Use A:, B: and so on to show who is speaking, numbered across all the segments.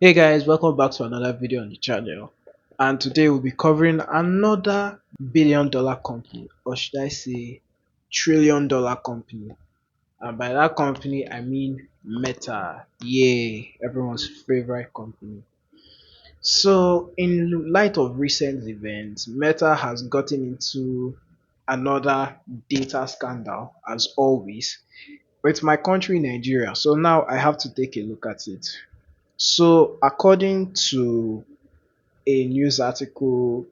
A: Hey guys, welcome back to another video on the channel. And today we'll be covering another billion-dollar company, or should I say trillion-dollar company. And by that company, I mean Meta. Yay, everyone's favorite company. So, in light of recent events, Meta has gotten into another data scandal, as always, with my country, Nigeria. So now I have to take a look at it. So, according to a news article,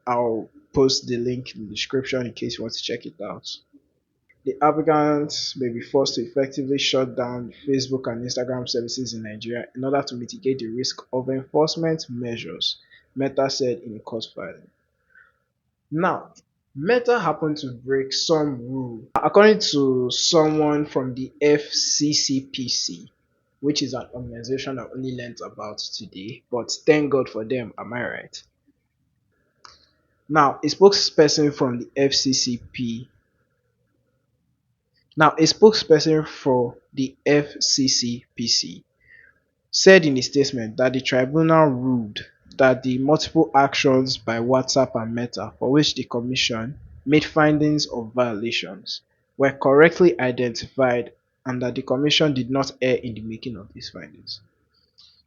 A: I'll post the link in the description in case you want to check it out. The applicants may be forced to effectively shut down Facebook and Instagram services in Nigeria in order to mitigate the risk of enforcement measures, Meta said in a court filing. Now, Meta happened to break some rule. According to someone from the FCCPC, which is an organization I only learnt about today, but thank God for them, am I right? Now, a spokesperson from the FCCP, a spokesperson for the FCCPC said in a statement that the tribunal ruled that the multiple actions by WhatsApp and Meta for which the commission made findings of violations were correctly identified and that the commission did not err in the making of these findings.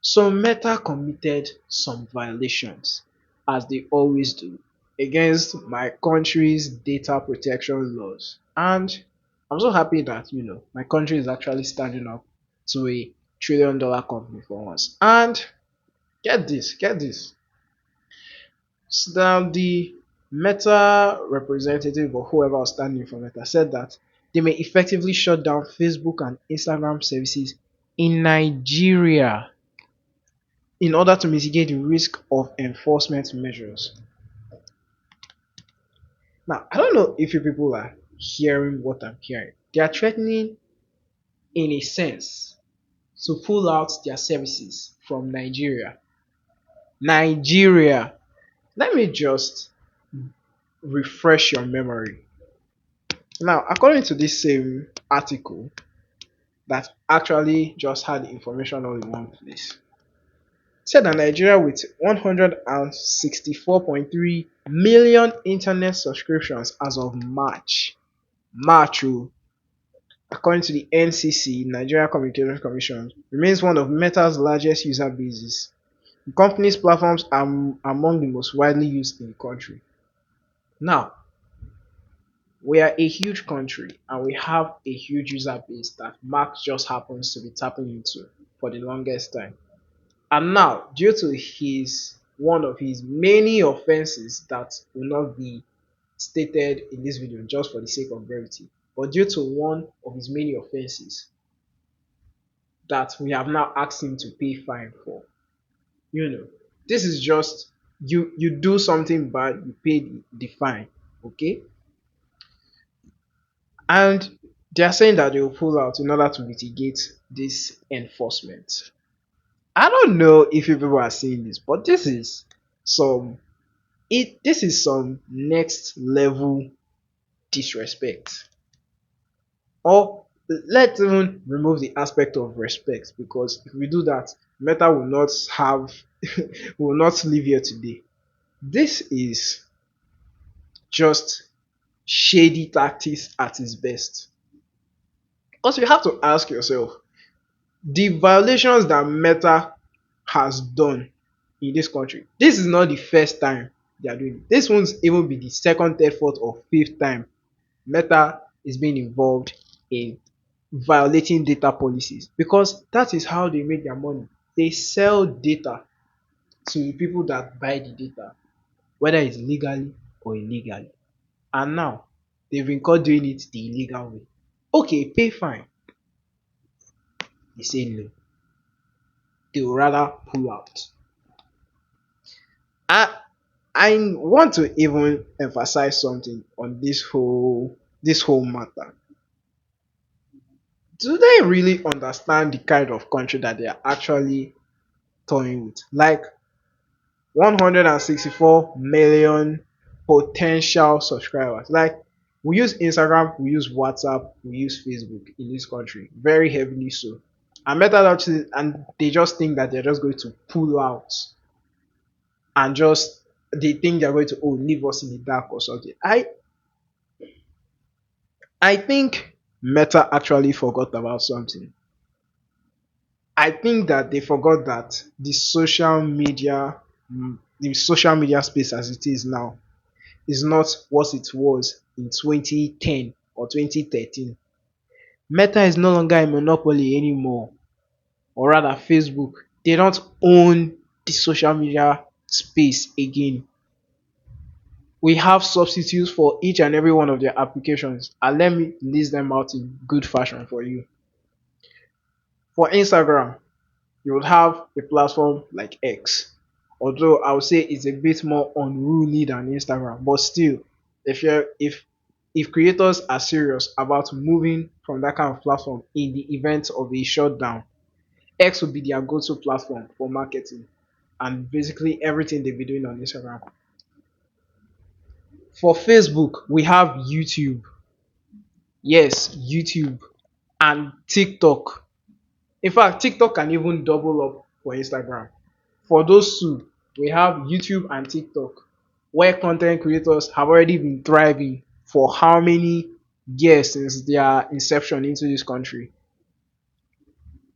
A: So Meta committed some violations, as they always do, against my country's data protection laws. And I'm so happy that my country is actually standing up to a trillion-dollar company for once. And get this. So now the Meta representative or whoever was standing for Meta said that they may effectively shut down Facebook and Instagram services in Nigeria in order to mitigate the risk of enforcement measures. Now, I don't know if you people are hearing what I'm hearing. They are threatening, in a sense, to pull out their services from Nigeria. Nigeria. Let me just refresh your memory. Now, according to this same article that actually just had the information all in one place, said that Nigeria with 164.3 million internet subscriptions as of March, according to the NCC, Nigeria Communications Commission, remains one of Meta's largest user bases. The company's platforms are among the most widely used in the country. Now, we are a huge country and we have a huge user base that Mark just happens to be tapping into for the longest time. And now, due to his one of his many offenses that will not be stated in this video just for the sake of brevity, but due to one of his many offenses that we have now asked him to pay fine for, this is just you do something bad, you pay the fine, okay? And they are saying that they will pull out in order to mitigate this enforcement. I don't know if you people are seeing this, but some this is some next level disrespect. Or let's even remove the aspect of respect, because if we do that, Meta will not have will not live here today. This is just shady tactics at its best. Because you have to ask yourself, the violations that Meta has done in this country, this is not the first time they are doing it. This won't even be the second, third, fourth, or fifth time Meta is being involved in violating data policies, because that is how they make their money. They sell data to the people that buy the data, whether it's legally or illegally. And now they've been caught doing it the illegal way. Okay, pay fine. They say no. They would rather pull out. I I want to even emphasize something on this whole matter. Do they really understand the kind of country that they are actually toying with? Like 164 million potential subscribers. Like, we use Instagram, we use WhatsApp, we use Facebook in this country, very heavily so. And Meta actually, and they just think that they're just going to pull out and just they think they're going to leave us in the dark or something. I think Meta actually forgot about something. I think that they forgot that the social media space as it is now, is not what it was in 2010 or 2013. Meta is no longer a monopoly anymore, or rather, Facebook. They don't own the social media space again. We have substitutes for each and every one of their applications, and let me list them out in good fashion for you. For Instagram, you would have a platform like X. Although I would say it's a bit more unruly than Instagram, but still, if creators are serious about moving from that kind of platform in the event of a shutdown, X will be their go-to platform for marketing and basically everything they've been doing on Instagram. For Facebook, we have YouTube. Yes, YouTube and TikTok. In fact, TikTok can even double up for Instagram. For those two, we have YouTube and TikTok, where content creators have already been thriving for how many years since their inception into this country.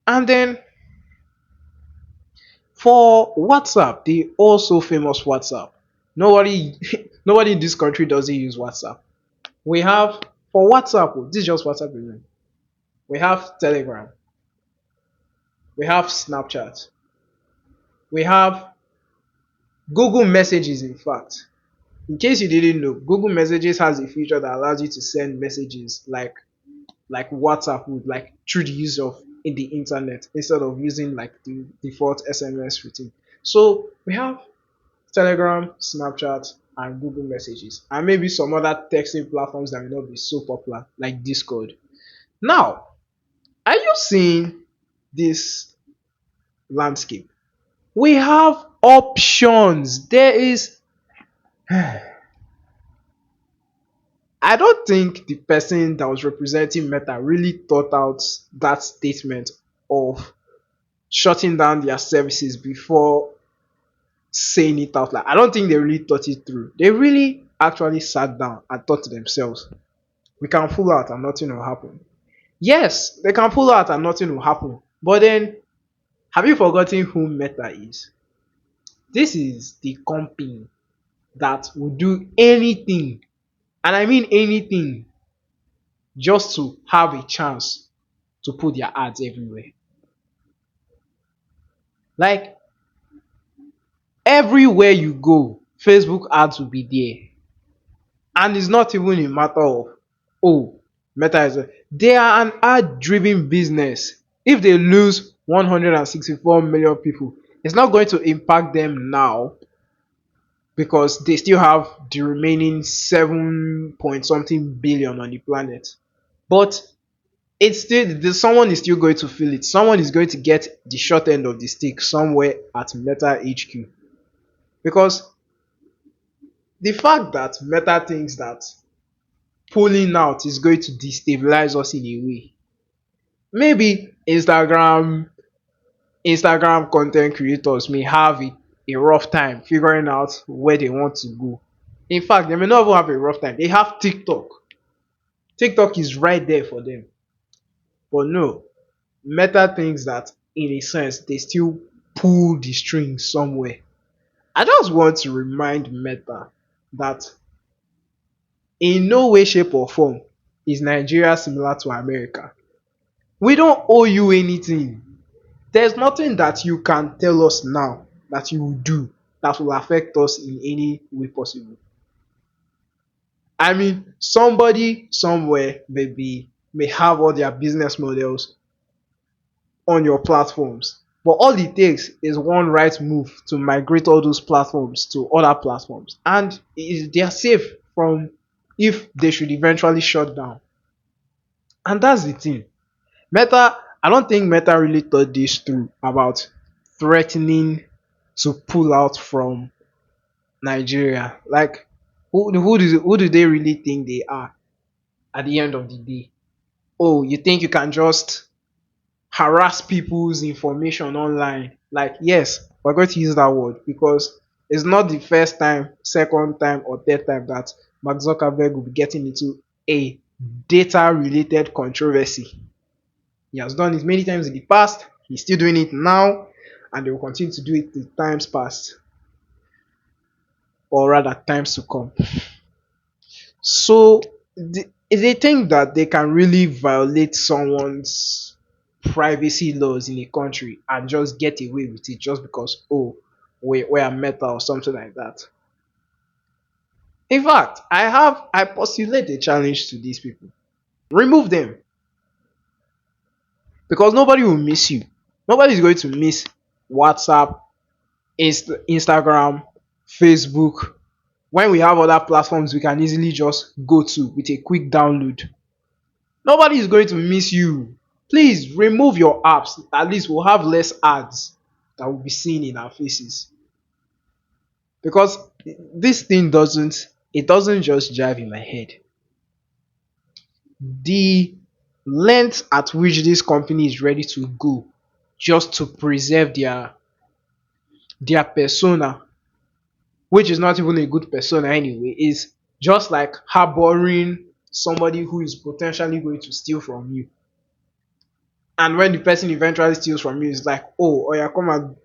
A: And then for WhatsApp, the also famous WhatsApp. Nobody nobody in this country doesn't use WhatsApp. We have for WhatsApp, this is just WhatsApp alone. We have Telegram, we have Snapchat, we have Google Messages, in fact. In case you didn't know, Google Messages has a feature that allows you to send messages like WhatsApp would, like through the use of in the internet instead of using like the default SMS routine. So we have Telegram, Snapchat, and Google Messages, and maybe some other texting platforms that may not be so popular, like Discord. Now, are you seeing this landscape? We have options. There is I don't think the person that was representing Meta really thought out that statement of shutting down their services before saying it out loud. I don't think they really thought it through. They really actually sat down and thought to themselves, we can pull out and nothing will happen. Yes, they can pull out and nothing will happen. But then, have you forgotten who Meta is? This is the company that will do anything, and I mean anything, just to have a chance to put their ads everywhere. Like everywhere you go, Facebook ads will be there. And it's not even a matter of, oh, Meta is they are an ad driven business. If they lose 164 million people, it's not going to impact them now because they still have the remaining 7 point something billion on the planet. But it's still someone is still going to feel it. Someone is going to get the short end of the stick somewhere at Meta HQ. Because the fact that Meta thinks that pulling out is going to destabilize us in a way. Maybe Instagram content creators may have a rough time figuring out where they want to go. In fact, they may not even have a rough time. They have TikTok. TikTok is right there for them. But no, Meta thinks that in a sense they still pull the strings somewhere. I just want to remind Meta that in no way, shape, or form is Nigeria similar to America. We don't owe you anything. There's nothing that you can tell us now that you will do that will affect us in any way possible. I mean, somebody somewhere may have all their business models on your platforms. But all it takes is one right move to migrate all those platforms to other platforms. And they are safe from if they should eventually shut down. And that's the thing. I don't think Meta really thought this through about threatening to pull out from Nigeria. Like, who do they really think they are at the end of the day? Oh, you think you can just harass people's information online. Like, yes, we're going to use that word because it's not the first time, second time, or third time that Mark Zuckerberg will be getting into a data related controversy. He has done it many times in the past, he's still doing it now, and they will continue to do it in times past, or rather, times to come. So, they think that they can really violate someone's privacy laws in a country and just get away with it just because, oh, we're meta or something like that. In fact, I postulate a challenge to these people. Remove them because nobody will miss you. Nobody is going to miss WhatsApp, Instagram, Facebook. When we have other platforms we can easily just go to with a quick download. Nobody is going to miss you. Please remove your apps. At least we'll have less ads that will be seen in our faces. Because this thing doesn't just jive in my head. The length at which this company is ready to go just to preserve their persona, which is not even a good persona anyway, is just like harboring somebody who is potentially going to steal from you. And when the person eventually steals from you, it's like, oh yeah, come and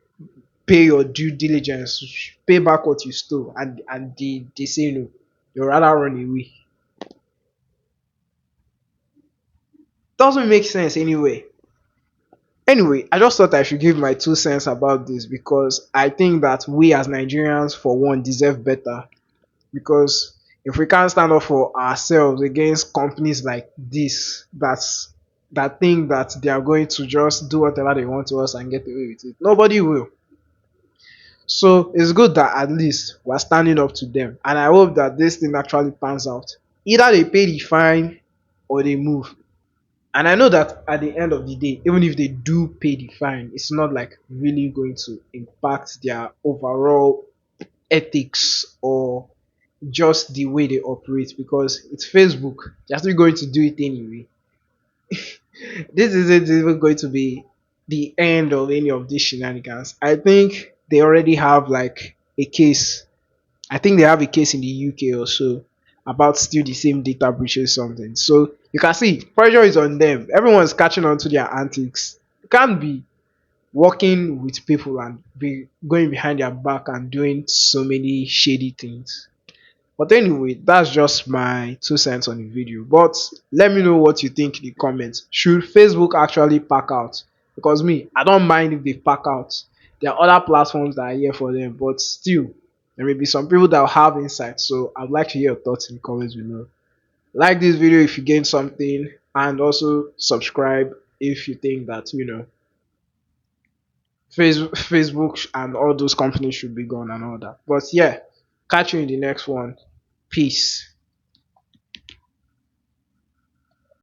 A: pay your due diligence, pay back what you stole, and they say no, you rather run away. Doesn't make sense anyway. Anyway, I just thought I should give my 2 cents about this because I think that we as Nigerians, for one, deserve better. Because if we can't stand up for ourselves against companies like this, that think that they are going to just do whatever they want to us and get away with it, nobody will. So it's good that at least we're standing up to them, and I hope that this thing actually pans out. Either they pay the fine or they move. And I know that at the end of the day, even if they do pay the fine, it's not like really going to impact their overall ethics or just the way they operate because it's Facebook. They're still going to do it anyway. This isn't even going to be the end of any of these shenanigans. I think they already have like a case. I think they have a case in the UK or so about still the same data breaches something. So you can see pressure is on them. Everyone's catching on to their antics. You can't be working with people and be going behind their back and doing so many shady things. But anyway, that's just my 2 cents on the video. But let me know what you think in the comments. Should Facebook actually pack out? Because me, I don't mind if they pack out. There are other platforms that are here for them, but still, there may be some people that will have insights. So I'd like to hear your thoughts in the comments below. Like this video if you gain something, and also subscribe if you think that Facebook and all those companies should be gone and all that. But yeah, catch you in the next one. Peace.